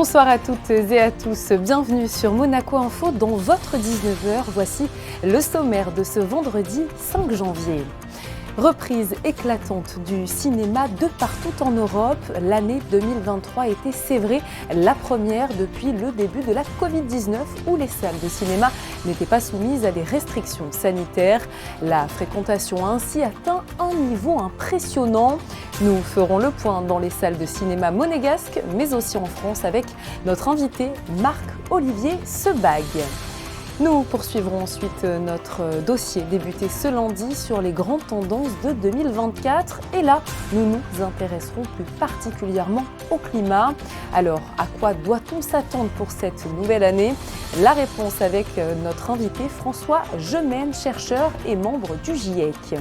Bonsoir à toutes et à tous, bienvenue sur Monaco Info dans votre 19h. Voici le sommaire de ce vendredi 5 janvier. Reprise éclatante du cinéma de partout en Europe. L'année 2023 était, c'est vrai, la première depuis le début de la Covid-19 où les salles de cinéma n'étaient pas soumises à des restrictions sanitaires. La fréquentation a ainsi atteint un niveau impressionnant. Nous ferons le point dans les salles de cinéma monégasques, mais aussi en France avec notre invité Marc-Olivier Sebag. Nous poursuivrons ensuite notre dossier débuté ce lundi sur les grandes tendances de 2024. Et là, nous nous intéresserons plus particulièrement au climat. Alors, à quoi doit-on s'attendre pour cette nouvelle année ? La réponse avec notre invité François Gemène, chercheur et membre du GIEC.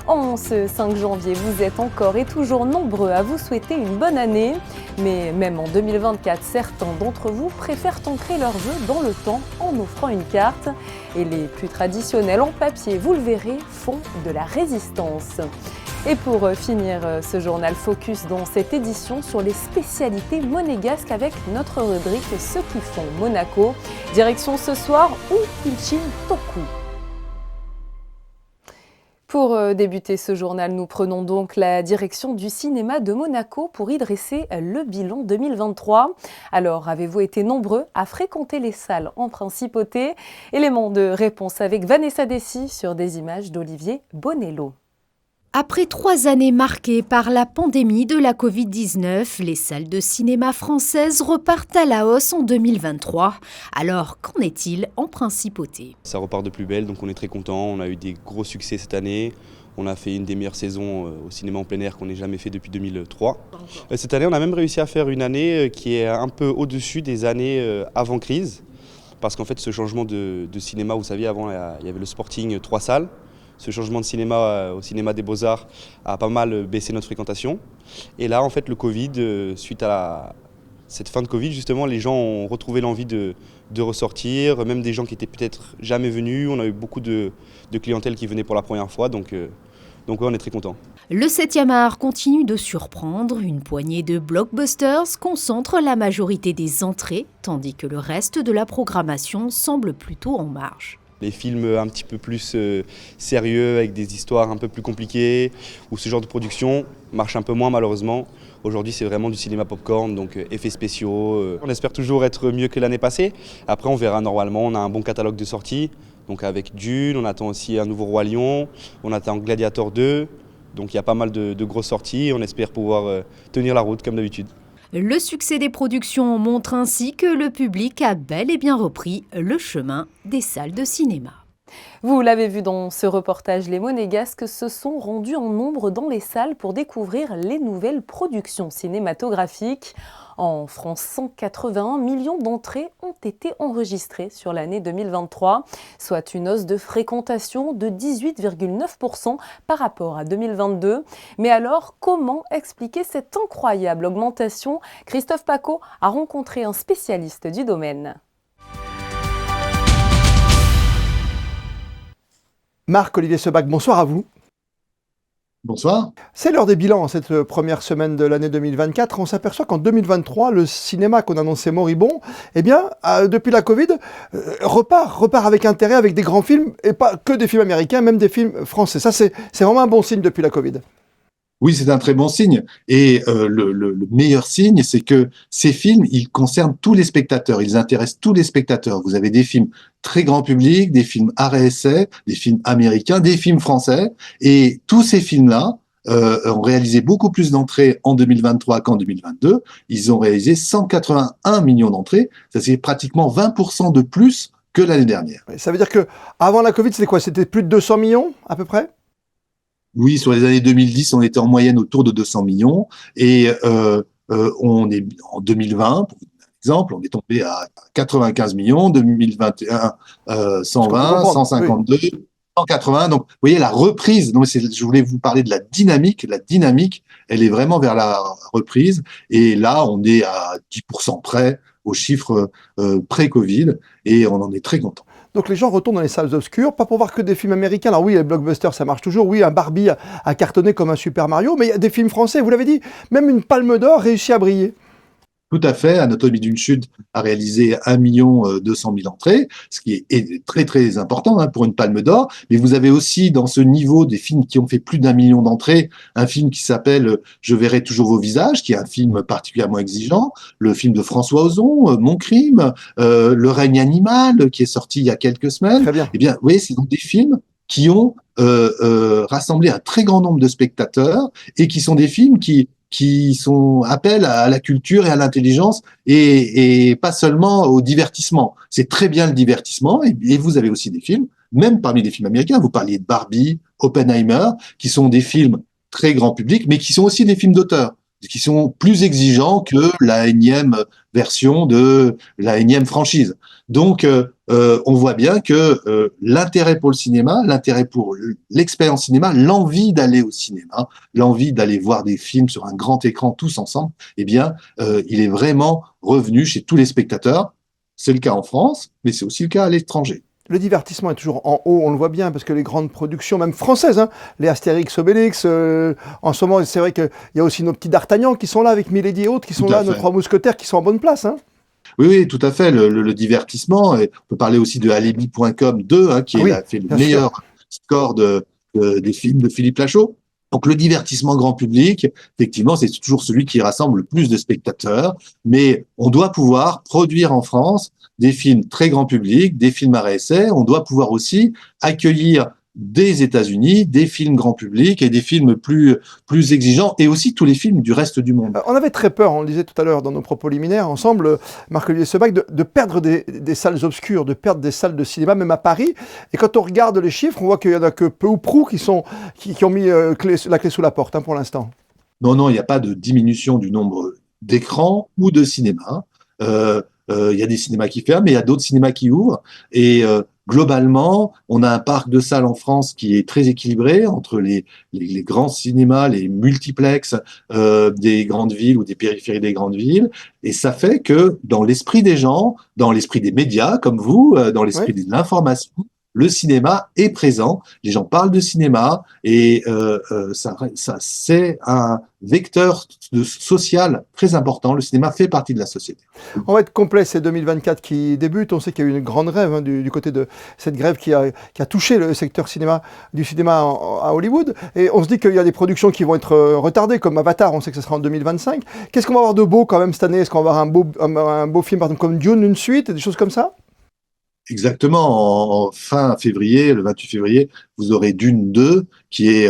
En ce 5 janvier, vous êtes encore et toujours nombreux à vous souhaiter une bonne année. Mais même en 2024, certains d'entre vous préfèrent ancrer leurs vœux dans le temps en offrant une carte. Et les plus traditionnels en papier, vous le verrez, font de la résistance. Et pour finir ce journal focus dans cette édition sur les spécialités monégasques avec notre rubrique Ceux qui font Monaco. Direction ce soir Upilchin Toku. Pour débuter ce journal, nous prenons donc la direction du cinéma de Monaco pour y dresser le bilan 2023. Alors, avez-vous été nombreux à fréquenter les salles en principauté ? Élément de réponse avec Vanessa Dessy sur des images d'Olivier Bonello. Après 3 années marquées par la pandémie de la Covid-19, les salles de cinéma françaises repartent à la hausse en 2023. Alors, qu'en est-il en principauté ? Ça repart de plus belle, donc on est très contents. On a eu des gros succès cette année. On a fait une des meilleures saisons au cinéma en plein air qu'on n'ait jamais fait depuis 2003. Cette année, on a même réussi à faire une année qui est un peu au-dessus des années avant crise. Parce qu'en fait, ce changement de cinéma, vous savez, avant, il y avait le Sporting 3 salles. Ce changement de cinéma au cinéma des Beaux-Arts a pas mal baissé notre fréquentation. Et là, en fait, le Covid, suite à cette fin de Covid, justement, les gens ont retrouvé l'envie de ressortir, même des gens qui étaient peut-être jamais venus. On a eu beaucoup de clientèle qui venait pour la première fois, donc ouais, on est très contents. Le 7e art continue de surprendre. Une poignée de blockbusters concentre la majorité des entrées, tandis que le reste de la programmation semble plutôt en marge. Les films un petit peu plus sérieux, avec des histoires un peu plus compliquées, ou ce genre de production marche un peu moins malheureusement. Aujourd'hui, c'est vraiment du cinéma popcorn, donc effets spéciaux. On espère toujours être mieux que l'année passée. Après, on verra normalement, on a un bon catalogue de sorties. Donc avec Dune, on attend aussi un nouveau Roi Lion, on attend Gladiator 2. Donc il y a pas mal de grosses sorties, on espère pouvoir tenir la route comme d'habitude. Le succès des productions montre ainsi que le public a bel et bien repris le chemin des salles de cinéma. Vous l'avez vu dans ce reportage, les Monégasques se sont rendus en nombre dans les salles pour découvrir les nouvelles productions cinématographiques. En France, 181 millions d'entrées ont été enregistrées sur l'année 2023, soit une hausse de fréquentation de 18,9% par rapport à 2022. Mais alors, comment expliquer cette incroyable augmentation ? Christophe Paco a rencontré un spécialiste du domaine. Marc-Olivier Sebag, bonsoir à vous. Bonsoir. C'est l'heure des bilans, cette première semaine de l'année 2024. On s'aperçoit qu'en 2023, le cinéma qu'on annonçait moribond, eh bien, depuis la Covid, repart avec intérêt, avec des grands films, et pas que des films américains, même des films français. Ça, c'est vraiment un bon signe depuis la Covid. Oui, c'est un très bon signe. Et le meilleur signe, c'est que ces films, ils concernent tous les spectateurs, ils intéressent tous les spectateurs. Vous avez des films très grand public, des films art et essai, des films américains, des films français. Et tous ces films-là ont réalisé beaucoup plus d'entrées en 2023 qu'en 2022. Ils ont réalisé 181 millions d'entrées. Ça, c'est pratiquement 20% de plus que l'année dernière. Ça veut dire que avant la Covid, c'était quoi ? C'était plus de 200 millions à peu près ? Oui, sur les années 2010, on était en moyenne autour de 200 millions. Et on est en 2020, pour exemple, on est tombé à 95 millions, 2021, 120, 152, 180. Donc, vous voyez, la reprise, je voulais vous parler de la dynamique. La dynamique, elle est vraiment vers la reprise. Et là, on est à 10% près aux chiffres pré-Covid et on en est très content. Donc les gens retournent dans les salles obscures, pas pour voir que des films américains. Alors oui, les blockbusters, ça marche toujours. Oui, un Barbie a cartonné comme un Super Mario, mais il y a des films français, vous l'avez dit, même une Palme d'Or réussit à briller. Tout à fait. Anatomie d'une chute a réalisé 1 200 000 entrées, ce qui est très très important pour une Palme d'Or. Mais vous avez aussi dans ce niveau des films qui ont fait plus d'1 million d'entrées, un film qui s'appelle Je verrai toujours vos visages, qui est un film particulièrement exigeant, le film de François Ozon, Mon crime, Le règne animal, qui est sorti il y a quelques semaines. Très bien. Eh bien, vous voyez, c'est donc des films qui ont rassemblé un très grand nombre de spectateurs et qui sont des films qui sont appel à la culture et à l'intelligence et pas seulement au divertissement. C'est très bien le divertissement et vous avez aussi des films, même parmi les films américains, vous parliez de Barbie, Oppenheimer, qui sont des films très grand public, mais qui sont aussi des films d'auteur, qui sont plus exigeants que la énième version de la énième franchise. Donc, on voit bien que l'intérêt pour le cinéma, l'intérêt pour l'expérience cinéma, l'envie d'aller au cinéma, l'envie d'aller voir des films sur un grand écran tous ensemble, eh bien, il est vraiment revenu chez tous les spectateurs. C'est le cas en France, mais c'est aussi le cas à l'étranger. Le divertissement est toujours en haut, on le voit bien, parce que les grandes productions, même françaises, les Astérix, Obélix, en ce moment, c'est vrai qu'il y a aussi nos petits D'Artagnan qui sont là, avec Milady et autres, qui sont là, nos 3 mousquetaires qui sont en bonne place. Oui, oui, tout à fait, le divertissement. Et on peut parler aussi de Alibi.com 2, qui a fait le meilleur score des films de Philippe Lachaud. Donc le divertissement grand public, effectivement, c'est toujours celui qui rassemble le plus de spectateurs, mais on doit pouvoir produire en France des films très grand public, des films à réessai. On doit pouvoir aussi accueillir des États-Unis, des films grand public et des films plus exigeants, et aussi tous les films du reste du monde. On avait très peur, on le disait tout à l'heure dans nos propos liminaires, ensemble, Marc-Olivier Sebac, de perdre des salles obscures, de perdre des salles de cinéma, même à Paris. Et quand on regarde les chiffres, on voit qu'il y en a que peu ou prou qui ont mis la clé sous la porte pour l'instant. Non, il n'y a pas de diminution du nombre d'écrans ou de cinémas. Il y a des cinémas qui ferment, mais il y a d'autres cinémas qui ouvrent. Et globalement, on a un parc de salles en France qui est très équilibré entre les grands cinémas, les multiplexes des grandes villes ou des périphéries des grandes villes. Et ça fait que dans l'esprit des gens, dans l'esprit des médias comme vous, dans l'esprit de l'information, le cinéma est présent, les gens parlent de cinéma et ça c'est un vecteur social très important. Le cinéma fait partie de la société. On va être complet, c'est 2024 qui débute. On sait qu'il y a eu une grande grève du côté de cette grève qui a touché le secteur du cinéma à Hollywood. Et on se dit qu'il y a des productions qui vont être retardées, comme Avatar, on sait que ce sera en 2025. Qu'est-ce qu'on va avoir de beau quand même cette année? Est-ce qu'on va avoir un beau film, par exemple, comme Dune, une suite, des choses comme ça? Exactement, en fin février, le 28 février, vous aurez Dune 2 qui est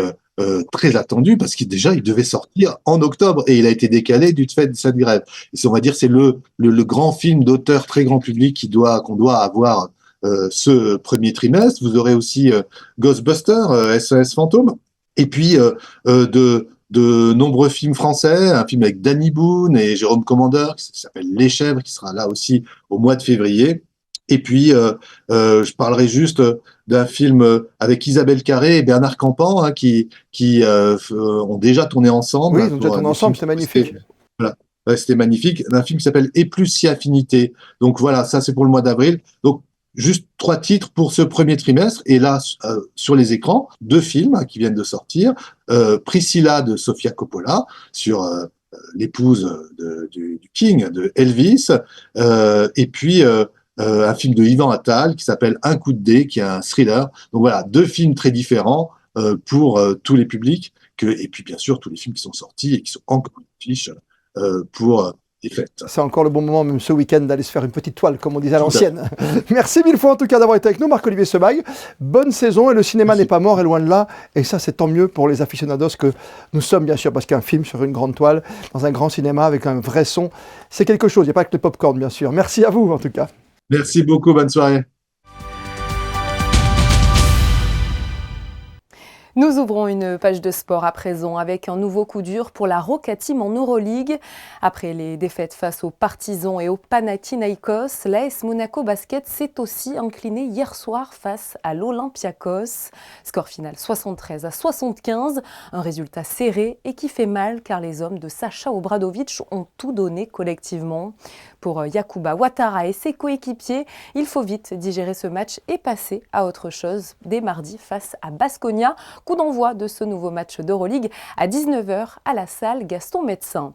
très attendu parce qu'il devait sortir en octobre et il a été décalé du fait de cette grève. Et on va dire c'est le grand film d'auteur très grand public qu'on doit avoir ce premier trimestre. Vous aurez aussi Ghostbusters, SOS Fantôme, et puis de nombreux films français, un film avec Danny Boone et Jérôme Commandeur qui s'appelle Les Chèvres, qui sera là aussi au mois de février. Et puis, je parlerai juste d'un film avec Isabelle Carré et Bernard Campan qui ont déjà tourné ensemble. Oui, ils ont déjà tourné ensemble, c'était magnifique. Voilà, c'était magnifique. Un film qui s'appelle Et plus si affinité. Donc voilà, ça c'est pour le mois d'avril. Donc juste 3 titres pour ce premier trimestre. Et là, sur les écrans, 2 films qui viennent de sortir. Priscilla de Sofia Coppola sur l'épouse du King, de Elvis. Et puis un film de Yvan Attal qui s'appelle Un coup de dé, qui est un thriller. Donc voilà, 2 films très différents pour tous les publics, et puis bien sûr tous les films qui sont sortis et qui sont encore en fiche pour les fêtes. C'est encore le bon moment, même ce week-end, d'aller se faire une petite toile, comme on disait à l'ancienne. Merci 1000 fois en tout cas d'avoir été avec nous, Marc-Olivier Sebac. Bonne saison, et le cinéma n'est pas mort, et loin de là. Et ça, c'est tant mieux pour les aficionados que nous sommes, bien sûr, parce qu'un film sur une grande toile, dans un grand cinéma, avec un vrai son, c'est quelque chose. Il n'y a pas que le popcorn, bien sûr. Merci à vous, en tout cas. Merci beaucoup, bonne soirée. Nous ouvrons une page de sport à présent avec un nouveau coup dur pour la Roca Team en Euroleague. Après les défaites face aux Partisans et aux Panathinaikos, l'AS Monaco Basket s'est aussi incliné hier soir face à l'Olympiakos. Score final 73-75, un résultat serré et qui fait mal car les hommes de Sacha Obradovic ont tout donné collectivement. Pour Yacouba Ouattara et ses coéquipiers, il faut vite digérer ce match et passer à autre chose dès mardi face à Baskonia. Coup d'envoi de ce nouveau match d'Euroleague à 19h à la salle Gaston Médecin.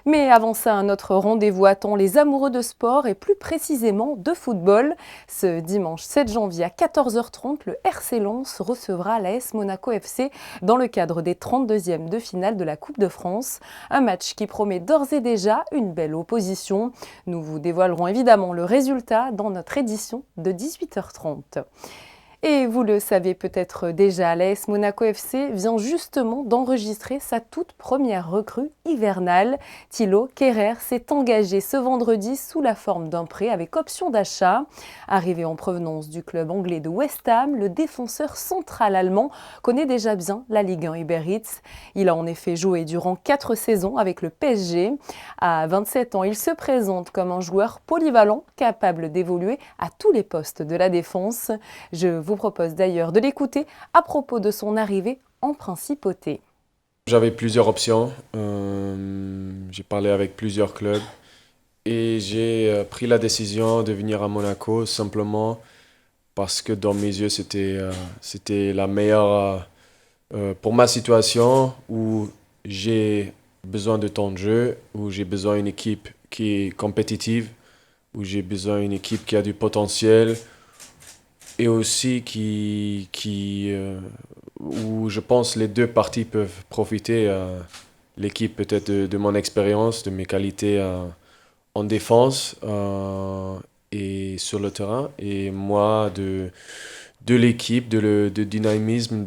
Mais avant ça, notre rendez-vous attend les amoureux de sport et plus précisément de football. Ce dimanche 7 janvier à 14h30, le RC Lens recevra l'AS Monaco FC dans le cadre des 32e de finale de la Coupe de France. Un match qui promet d'ores et déjà une belle opposition. Nous vous dévoilerons évidemment le résultat dans notre édition de 18h30. Et vous le savez peut-être déjà, l'AS Monaco FC vient justement d'enregistrer sa toute première recrue hivernale. Thilo Kehrer s'est engagé ce vendredi sous la forme d'un prêt avec option d'achat. Arrivé en provenance du club anglais de West Ham, le défenseur central allemand connaît déjà bien la Ligue 1 Uber Eats. Il a en effet joué durant 4 saisons avec le PSG. À 27 ans, il se présente comme un joueur polyvalent, capable d'évoluer à tous les postes de la défense. Je vous propose d'ailleurs de l'écouter à propos de son arrivée en Principauté. J'avais plusieurs options, j'ai parlé avec plusieurs clubs et j'ai pris la décision de venir à Monaco simplement parce que dans mes yeux c'était la meilleure pour ma situation où j'ai besoin de temps de jeu, où j'ai besoin d'une équipe qui est compétitive, où j'ai besoin d'une équipe qui a du potentiel, et aussi où je pense les deux parties peuvent profiter. L'équipe peut-être de mon expérience, de mes qualités en défense et sur le terrain, et moi de l'équipe, de dynamisme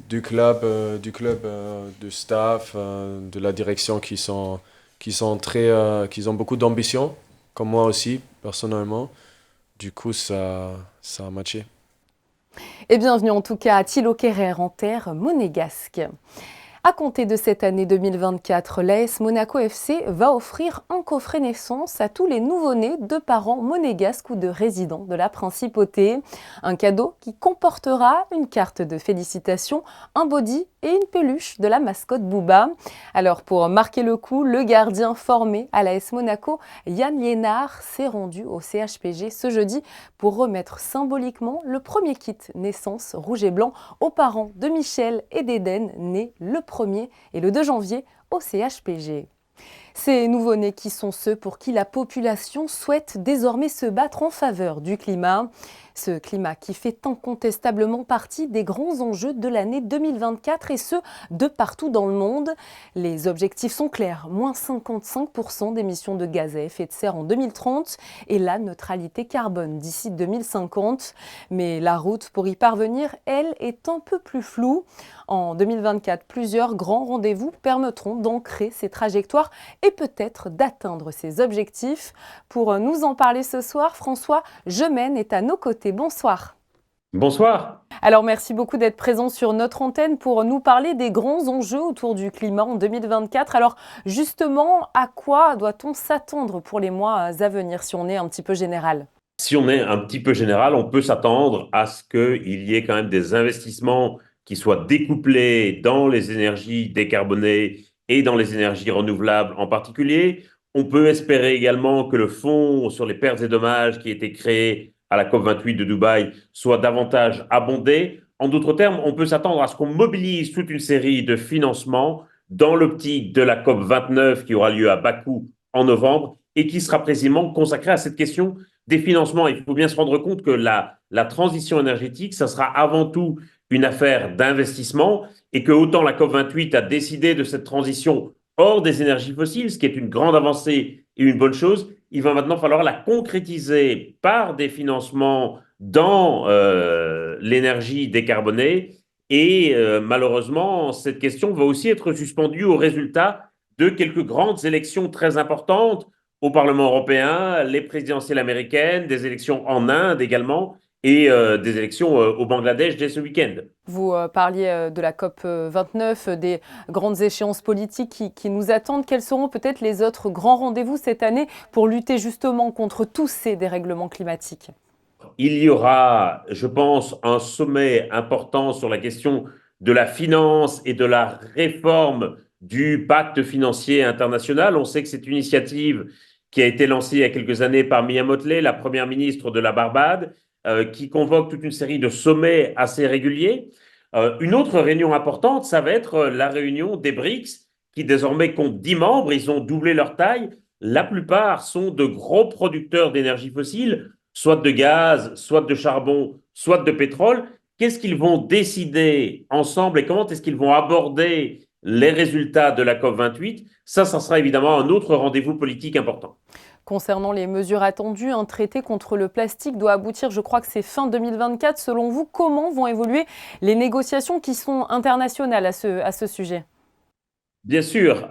du club, de staff, de la direction qui ont beaucoup d'ambition, comme moi aussi personnellement. Du coup, ça a matché. Et bienvenue en tout cas à Thilo Kehrer en terre monégasque. À compter de cette année 2024, l'AS Monaco FC va offrir un coffret naissance à tous les nouveau-nés de parents monégasques ou de résidents de la Principauté. Un cadeau qui comportera une carte de félicitations, un body et une peluche de la mascotte Booba. Alors pour marquer le coup, le gardien formé à l'AS Monaco, Yann Liénard, s'est rendu au CHPG ce jeudi pour remettre symboliquement le premier kit naissance rouge et blanc aux parents de Michel et d'Eden, nés le 1er et le 2 janvier au CHPG. Ces nouveau-nés qui sont ceux pour qui la population souhaite désormais se battre en faveur du climat. Ce climat qui fait incontestablement partie des grands enjeux de l'année 2024 et ce, de partout dans le monde. Les objectifs sont clairs, moins 55% d'émissions de gaz à effet de serre en 2030 et la neutralité carbone d'ici 2050. Mais la route pour y parvenir, elle, est un peu plus floue. En 2024, plusieurs grands rendez-vous permettront d'ancrer ces trajectoires et peut-être d'atteindre ces objectifs. Pour nous en parler ce soir, François Gemène est à nos côtés. Bonsoir. Bonsoir. Alors merci beaucoup d'être présent sur notre antenne pour nous parler des grands enjeux autour du climat en 2024. Alors justement, à quoi doit-on s'attendre pour les mois à venir si on est un petit peu général ? Si on est un petit peu général, on peut s'attendre à ce qu'il y ait quand même des investissements qui soient découplés dans les énergies décarbonées et dans les énergies renouvelables en particulier. On peut espérer également que le fonds sur les pertes et dommages qui a été créé à la COP28 de Dubaï soit davantage abondé. En d'autres termes, on peut s'attendre à ce qu'on mobilise toute une série de financements dans l'optique de la COP29 qui aura lieu à Bakou en novembre et qui sera précisément consacrée à cette question des financements. Il faut bien se rendre compte que la transition énergétique, ça sera avant tout une affaire d'investissement et que autant la COP28 a décidé de cette transition hors des énergies fossiles, ce qui est une grande avancée et une bonne chose, il va maintenant falloir la concrétiser par des financements dans l'énergie décarbonée. Et malheureusement, cette question va aussi être suspendue au résultat de quelques grandes élections très importantes au Parlement européen, les présidentielles américaines, des élections en Inde également, et des élections au Bangladesh dès ce week-end. Vous parliez de la COP29, des grandes échéances politiques qui nous attendent. Quels seront peut-être les autres grands rendez-vous cette année pour lutter justement contre tous ces dérèglements climatiques ? Il y aura, je pense, un sommet important sur la question de la finance et de la réforme du pacte financier international. On sait que c'est une initiative qui a été lancée il y a quelques années par Mia Mottley, la première ministre de la Barbade, qui convoque toute une série de sommets assez réguliers. Une autre réunion importante, ça va être la réunion des BRICS, qui désormais compte 10 membres, ils ont doublé leur taille. La plupart sont de gros producteurs d'énergie fossile, soit de gaz, soit de charbon, soit de pétrole. Qu'est-ce qu'ils vont décider ensemble et comment est-ce qu'ils vont aborder les résultats de la COP28? Ça sera évidemment un autre rendez-vous politique important. Concernant les mesures attendues, un traité contre le plastique doit aboutir, je crois que c'est fin 2024. Selon vous, comment vont évoluer les négociations qui sont internationales à ce sujet? Bien sûr,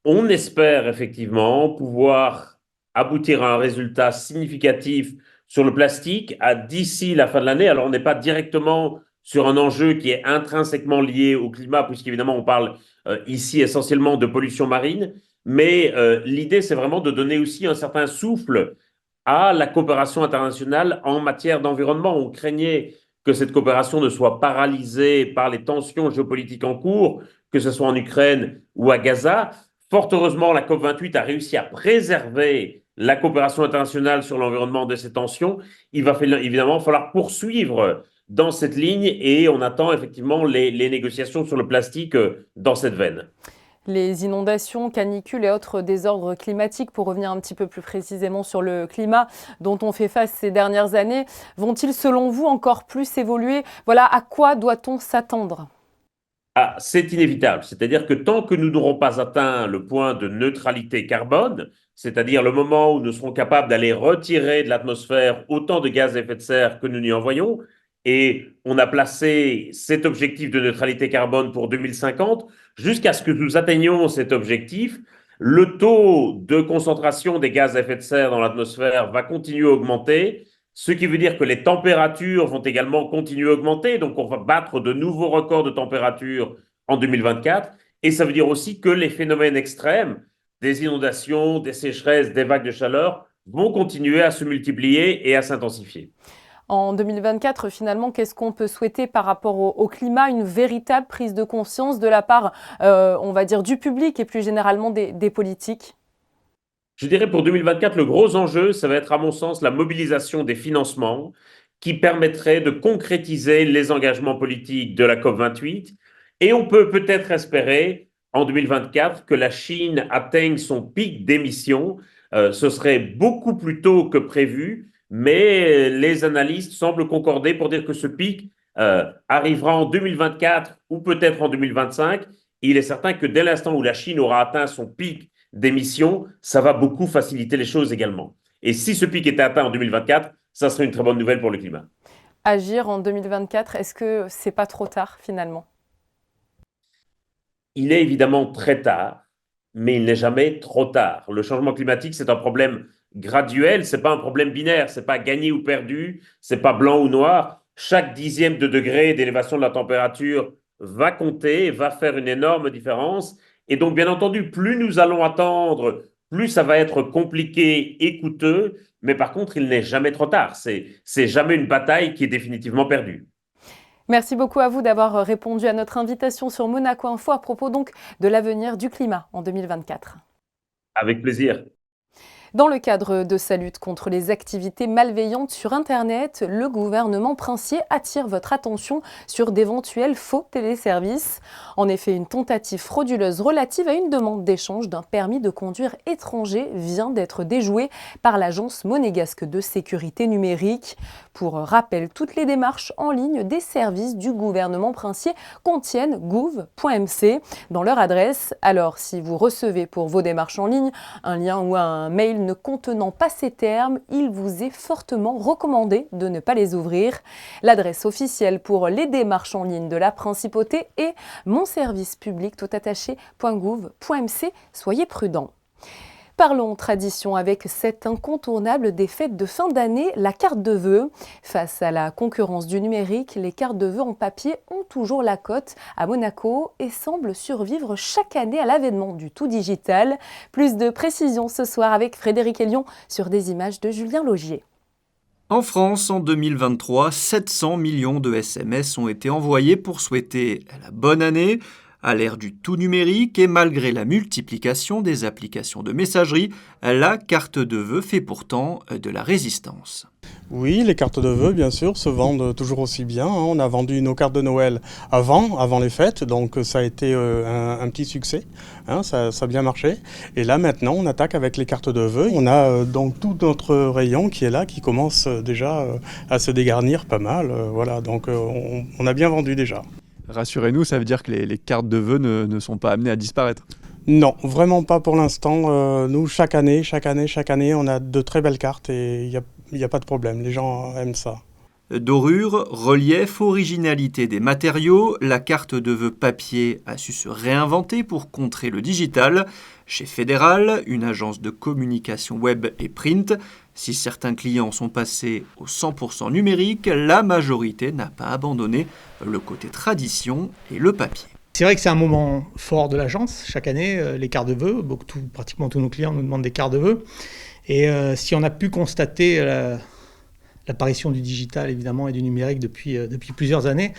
on espère effectivement pouvoir aboutir à un résultat significatif sur le plastique d'ici la fin de l'année. Alors, on n'est pas directement sur un enjeu qui est intrinsèquement lié au climat, puisqu'évidemment, on parle ici essentiellement de pollution marine. Mais l'idée, c'est vraiment de donner aussi un certain souffle à la coopération internationale en matière d'environnement. On craignait que cette coopération ne soit paralysée par les tensions géopolitiques en cours, que ce soit en Ukraine ou à Gaza. Fort heureusement, la COP28 a réussi à préserver la coopération internationale sur l'environnement de ces tensions. Il va évidemment falloir poursuivre dans cette ligne et on attend effectivement les négociations sur le plastique dans cette veine. Les inondations, canicules et autres désordres climatiques, pour revenir un petit peu plus précisément sur le climat dont on fait face ces dernières années, vont-ils selon vous encore plus évoluer? Voilà, à quoi doit-on s'attendre? C'est inévitable. C'est-à-dire que tant que nous n'aurons pas atteint le point de neutralité carbone, c'est-à-dire le moment où nous serons capables d'aller retirer de l'atmosphère autant de gaz à effet de serre que nous n'y envoyons, et on a placé cet objectif de neutralité carbone pour 2050, jusqu'à ce que nous atteignions cet objectif, le taux de concentration des gaz à effet de serre dans l'atmosphère va continuer à augmenter, ce qui veut dire que les températures vont également continuer à augmenter, donc on va battre de nouveaux records de température en 2024, et ça veut dire aussi que les phénomènes extrêmes, des inondations, des sécheresses, des vagues de chaleur, vont continuer à se multiplier et à s'intensifier. En 2024, finalement, qu'est-ce qu'on peut souhaiter par rapport au climat? Une véritable prise de conscience de la part, on va dire, du public et plus généralement des politiques? Je dirais pour 2024, le gros enjeu, ça va être à mon sens la mobilisation des financements qui permettrait de concrétiser les engagements politiques de la COP28. Et on peut peut-être espérer en 2024 que la Chine atteigne son pic d'émissions. Ce serait beaucoup plus tôt que prévu, mais les analystes semblent concorder pour dire que ce pic arrivera en 2024 ou peut-être en 2025. Il est certain que dès l'instant où la Chine aura atteint son pic d'émissions, ça va beaucoup faciliter les choses également. Et si ce pic est atteint en 2024, ça serait une très bonne nouvelle pour le climat. Agir en 2024, est-ce que c'est pas trop tard finalement? Il est évidemment très tard, mais il n'est jamais trop tard. Le changement climatique, c'est un problème graduel, c'est pas un problème binaire, c'est pas gagné ou perdu, c'est pas blanc ou noir. Chaque dixième de degré d'élévation de la température va compter, va faire une énorme différence. Et donc, bien entendu, plus nous allons attendre, plus ça va être compliqué et coûteux. Mais par contre, il n'est jamais trop tard. C'est jamais une bataille qui est définitivement perdue. Merci beaucoup à vous d'avoir répondu à notre invitation sur Monaco Info à propos donc de l'avenir du climat en 2024. Avec plaisir. Dans le cadre de sa lutte contre les activités malveillantes sur Internet, le gouvernement princier attire votre attention sur d'éventuels faux téléservices. En effet, une tentative frauduleuse relative à une demande d'échange d'un permis de conduire étranger vient d'être déjouée par l'agence monégasque de sécurité numérique. Pour rappel, toutes les démarches en ligne des services du gouvernement princier contiennent gouv.mc dans leur adresse. Alors, si vous recevez pour vos démarches en ligne un lien ou un mail ne contenant pas ces termes, il vous est fortement recommandé de ne pas les ouvrir. L'adresse officielle pour les démarches en ligne de la principauté est monservicepublic.gouv.mc. Soyez prudents. Parlons tradition avec cet incontournable des fêtes de fin d'année, la carte de vœux. Face à la concurrence du numérique, les cartes de vœux en papier ont toujours la cote à Monaco et semblent survivre chaque année à l'avènement du tout digital. Plus de précisions ce soir avec Frédéric Elion sur des images de Julien Laugier. En France, en 2023, 700 millions de SMS ont été envoyés pour souhaiter la bonne année. À l'ère du tout numérique et malgré la multiplication des applications de messagerie, la carte de vœux fait pourtant de la résistance. Oui, les cartes de vœux, bien sûr, se vendent toujours aussi bien. On a vendu nos cartes de Noël avant les fêtes, donc ça a été un petit succès. Ça a bien marché. Et là, maintenant, on attaque avec les cartes de vœux. On a donc tout notre rayon qui est là, qui commence déjà à se dégarnir pas mal. Voilà, donc on a bien vendu déjà. Rassurez-nous, ça veut dire que les cartes de vœux ne sont pas amenées à disparaître? Non, vraiment pas pour l'instant. Nous, chaque année, on a de très belles cartes et il n'y a pas de problème. Les gens aiment ça. Dorure, relief, originalité des matériaux, la carte de vœux papier a su se réinventer pour contrer le digital. Chez Fédéral, une agence de communication web et print, si certains clients sont passés au 100% numérique, la majorité n'a pas abandonné le côté tradition et le papier. C'est vrai que c'est un moment fort de l'agence. Chaque année, les cartes de vœux, pratiquement tous nos clients nous demandent des cartes de vœux. Et si on a pu constater l'apparition du digital, évidemment, et du numérique depuis plusieurs années,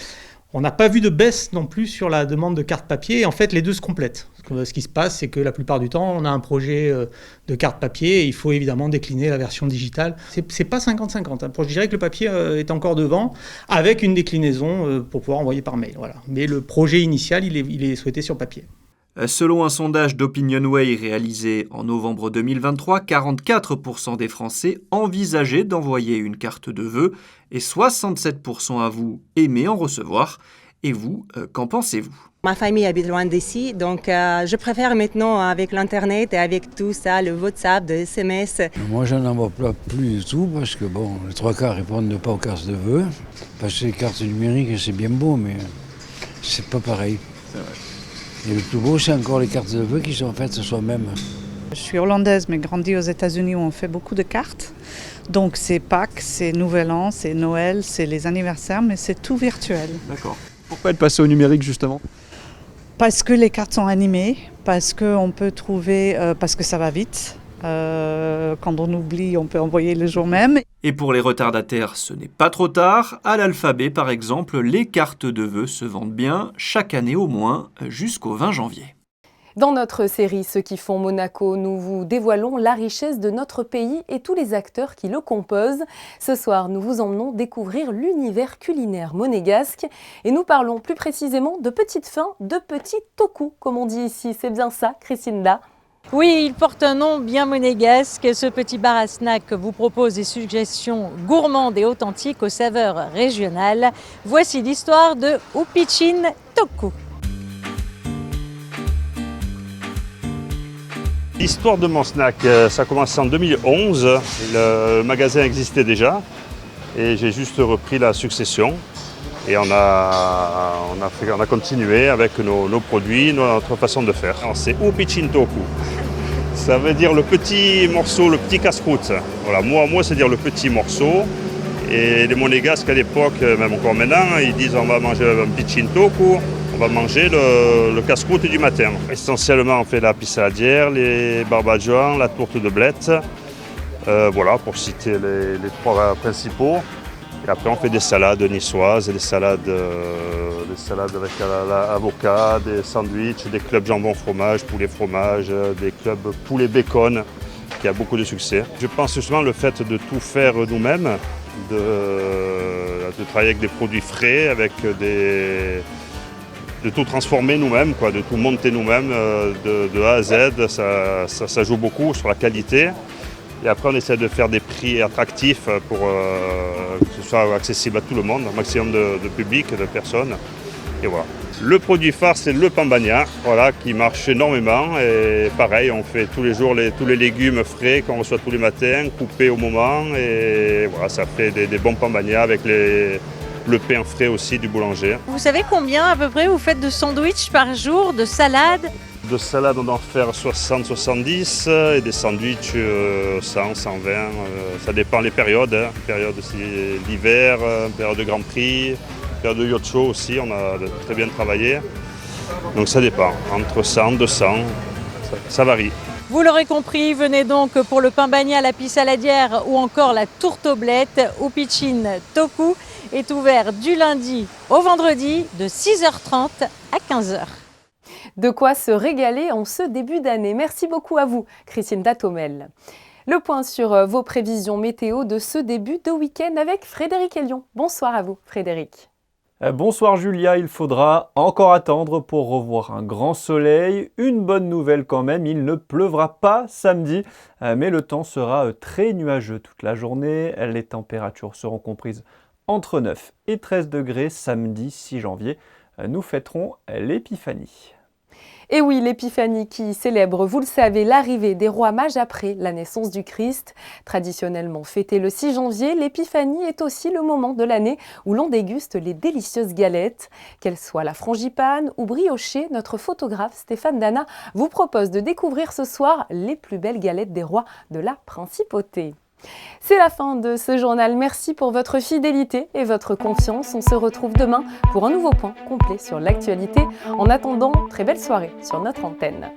on n'a pas vu de baisse non plus sur la demande de cartes papier. Et en fait, les deux se complètent. Ce qui se passe, c'est que la plupart du temps, on a un projet de carte papier et il faut évidemment décliner la version digitale. C'est pas 50-50. Je dirais que le papier est encore devant, avec une déclinaison pour pouvoir envoyer par mail. Voilà. Mais le projet initial, il est souhaité sur papier. Selon un sondage d'OpinionWay réalisé en novembre 2023, 44% des Français envisageaient d'envoyer une carte de vœux et 67% avouent aimer en recevoir. Et vous, qu'en pensez-vous ? Ma famille habite loin d'ici, donc je préfère maintenant avec l'Internet et avec tout ça, le WhatsApp, le SMS. Moi, je n'en vois plus du tout parce que les trois quarts répondent pas aux cartes de vœux. Parce que les cartes numériques, c'est bien beau, mais c'est pas pareil. C'est vrai. Et le plus beau, c'est encore les cartes de vœux qui sont faites soi-même. Je suis hollandaise, mais grandie aux États-Unis où on fait beaucoup de cartes. Donc c'est Pâques, c'est Nouvel An, c'est Noël, c'est les anniversaires, mais c'est tout virtuel. D'accord. Pourquoi être passé au numérique justement ? Parce que les cartes sont animées, parce qu'on peut trouver, parce que ça va vite. Quand on oublie, on peut envoyer le jour même. Et pour les retardataires, ce n'est pas trop tard. À l'Alphabet, par exemple, les cartes de vœux se vendent bien, chaque année au moins, jusqu'au 20 janvier. Dans notre série Ceux qui font Monaco, nous vous dévoilons la richesse de notre pays et tous les acteurs qui le composent. Ce soir, nous vous emmenons découvrir l'univers culinaire monégasque et nous parlons plus précisément de petites fins, de petits toku, comme on dit ici. C'est bien ça, Christine-là ? Oui, il porte un nom bien monégasque. Ce petit bar à snack vous propose des suggestions gourmandes et authentiques aux saveurs régionales. Voici l'histoire de Upichin Toku. L'histoire de mon snack, ça a commencé en 2011. Le magasin existait déjà et j'ai juste repris la succession. Et on a continué avec nos produits, notre façon de faire. C'est Upichin Toku. Ça veut dire le petit morceau, le petit casse-croûte. Voilà, moi, c'est dire le petit morceau. Et les monégasques à l'époque, même encore maintenant, ils disent on va manger un Upichin Toku, on va manger le casse-croûte du matin. Essentiellement, on fait la pissaladière, les barbadjoans, la tourte de blette. Voilà, pour citer les trois principaux. Et après, on fait des salades niçoises, des salades avec l'avocat, des sandwichs, des clubs jambon fromage, poulet fromage, des clubs poulet bacon, qui a beaucoup de succès. Je pense justement le fait de tout faire nous-mêmes, de travailler avec des produits frais, de tout transformer nous-mêmes, de tout monter nous-mêmes, de A à Z, ça joue beaucoup sur la qualité. Et après, on essaie de faire des prix attractifs pour que ce soit accessible à tout le monde, un maximum de public, de personnes. Et voilà. Le produit phare, c'est le pambagna, qui marche énormément. Et pareil, on fait tous les jours tous les légumes frais qu'on reçoit tous les matins, coupés au moment. Et voilà, ça fait des bons pambagnas avec le pain frais aussi du boulanger. Vous savez combien à peu près vous faites de sandwichs par jour, de salades ? De salade, on doit en faire 60-70 et des sandwichs 100, 120. Ça dépend les périodes. Période aussi l'hiver, période de Grand Prix, période de yacht show aussi, on a très bien travaillé. Donc ça dépend, entre 100 et 200, ça varie. Vous l'aurez compris, venez donc pour le pambagna, la pissaladière ou encore la tourte aux blettes. Upichin Toku est ouvert du lundi au vendredi de 6h30 à 15h. De quoi se régaler en ce début d'année. Merci beaucoup à vous, Christine Datomel. Le point sur vos prévisions météo de ce début de week-end avec Frédéric Elion. Bonsoir à vous, Frédéric. Bonsoir Julia, il faudra encore attendre pour revoir un grand soleil. Une bonne nouvelle quand même, il ne pleuvra pas samedi, mais le temps sera très nuageux toute la journée. Les températures seront comprises entre 9 et 13 degrés samedi 6 janvier. Nous fêterons l'Épiphanie. Et oui, l'Épiphanie qui célèbre, vous le savez, l'arrivée des rois mages après la naissance du Christ. Traditionnellement fêtée le 6 janvier, l'Épiphanie est aussi le moment de l'année où l'on déguste les délicieuses galettes. Qu'elles soient la frangipane ou briochée, notre photographe Stéphane Dana vous propose de découvrir ce soir les plus belles galettes des rois de la principauté. C'est la fin de ce journal. Merci pour votre fidélité et votre confiance. On se retrouve demain pour un nouveau point complet sur l'actualité. En attendant, très belle soirée sur notre antenne.